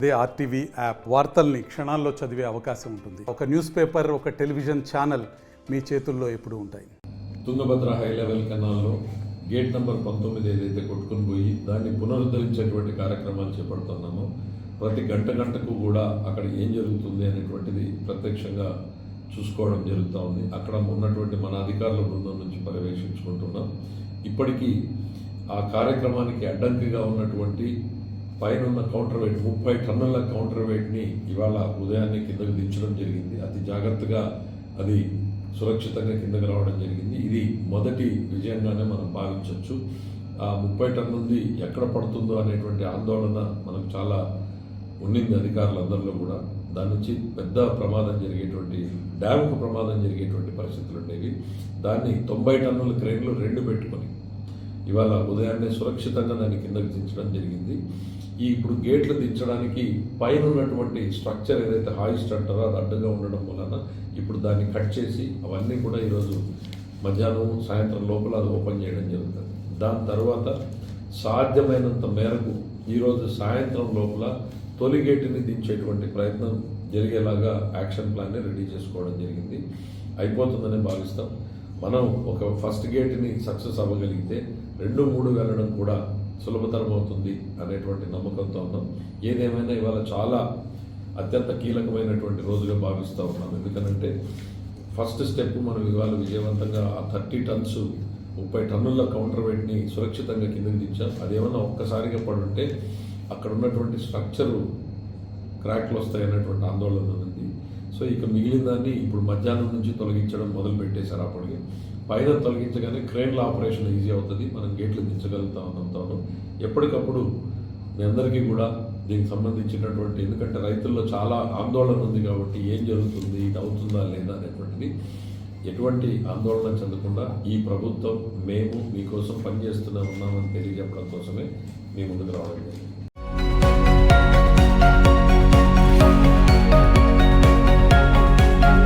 అదే RTV app వార్తల్ని క్షణాల్లో చదివే అవకాశం ఉంటుంది. ఒక న్యూస్ పేపర్, ఒక టెలివిజన్ ఛానల్ మీ చేతుల్లో ఎప్పుడూ ఉంటాయి. తుంగభద్ర హై లెవెల్ కెనాల్లో గేట్ నెంబర్ 19 ఏదైతే కొట్టుకుని పోయి దాన్ని పునరుద్ధరించేటువంటి కార్యక్రమాలు చేపడుతున్నామో ప్రతి గంటకు కూడా అక్కడ ఏం జరుగుతుంది అనేటువంటిది ప్రత్యక్షంగా చూసుకోవడం జరుగుతూ ఉంది. అక్కడ ఉన్నటువంటి మన అధికారుల బృందం నుంచి పర్యవేక్షించుకుంటున్నాం. ఇప్పటికీ ఆ కార్యక్రమానికి అడ్డంకిగా ఉన్నటువంటి పైన కౌంటర్ వెయిట్ 30 టన్నుల కౌంటర్ వెయిట్ని ఇవాళ ఉదయాన్నే కిందకు దించడం జరిగింది. అతి జాగ్రత్తగా అది సురక్షితంగా కిందకు రావడం జరిగింది. ఇది మొదటి విజయంగానే మనం భావించవచ్చు. ఆ 30 టన్నులది ఎక్కడ పడుతుందో అనేటువంటి ఆందోళన మనకు చాలా ఉండింది అధికారులందరిలో కూడా. దాని నుంచి పెద్ద ప్రమాదం జరిగేటువంటి డ్యామ్కు ప్రమాదం జరిగేటువంటి పరిస్థితులు ఉండేవి. దాన్ని 90 టన్నుల క్రేన్లు 2 పెట్టుకొని ఇవాళ ఉదయాన్నే సురక్షితంగా దాన్ని కిందకి దించడం జరిగింది. ఇప్పుడు గేట్లు దించడానికి పైన ఉన్నటువంటి స్ట్రక్చర్ ఏదైతే హాయిస్ట్ అంటారో అది అడ్డుగా ఉండడం వలన ఇప్పుడు దాన్ని కట్ చేసి అవన్నీ కూడా ఈరోజు మధ్యాహ్నం సాయంత్రం లోపల అది ఓపెన్ చేయడం జరుగుతుంది. దాని తర్వాత సాధ్యమైనంత మేరకు ఈరోజు సాయంత్రం లోపల తొలి గేటుని దించేటువంటి ప్రయత్నం జరిగేలాగా యాక్షన్ ప్లాన్ని రెడీ చేసుకోవడం జరిగింది. అయిపోతుందని భావిస్తాం. మనం ఒక ఫస్ట్ గేట్ని సక్సెస్ అవ్వగలిగితే 2, 3 వెళ్ళడం కూడా సులభతరం అవుతుంది అనేటువంటి నమ్మకంతో ఉన్నాం. ఏదేమైనా ఇవాళ చాలా అత్యంత కీలకమైనటువంటి రోజుగా భావిస్తూ ఉన్నాం. ఎందుకంటే ఫస్ట్ స్టెప్ మనం ఇవాళ విజయవంతంగా ఆ 30 టన్స్ 30 టన్నుల కౌంటర్ వెయిట్ని సురక్షితంగా కిందకి దించాం. అదేమన్నా ఒక్కసారిగా పడుంటే అక్కడ ఉన్నటువంటి స్ట్రక్చరు క్రాక్లు వస్తాయనేటువంటి ఆందోళన ఉంది. సో ఇక మిగిలిన దాన్ని ఇప్పుడు మధ్యాహ్నం నుంచి తొలగించడం మొదలు పెట్టేశారు. అప్పటికి పైన తొలగించగానే క్రేన్ల ఆపరేషన్ ఈజీ అవుతుంది, మనం గేట్లు దించగలుగుతా ఉన్నాం. ఎప్పటికప్పుడు మీ అందరికీ కూడా దీనికి సంబంధించినటువంటి, ఎందుకంటే రైతుల్లో చాలా ఆందోళన ఉంది కాబట్టి ఏం జరుగుతుంది, ఇది అవుతుందా లేదా అనేటువంటిది ఎటువంటి ఆందోళన చెందకుండా ఈ ప్రభుత్వం మేము మీకోసం పనిచేస్తూనే ఉన్నామని తెలియజెప్పడం కోసమే మీ ముందుకు రావడం జరిగింది.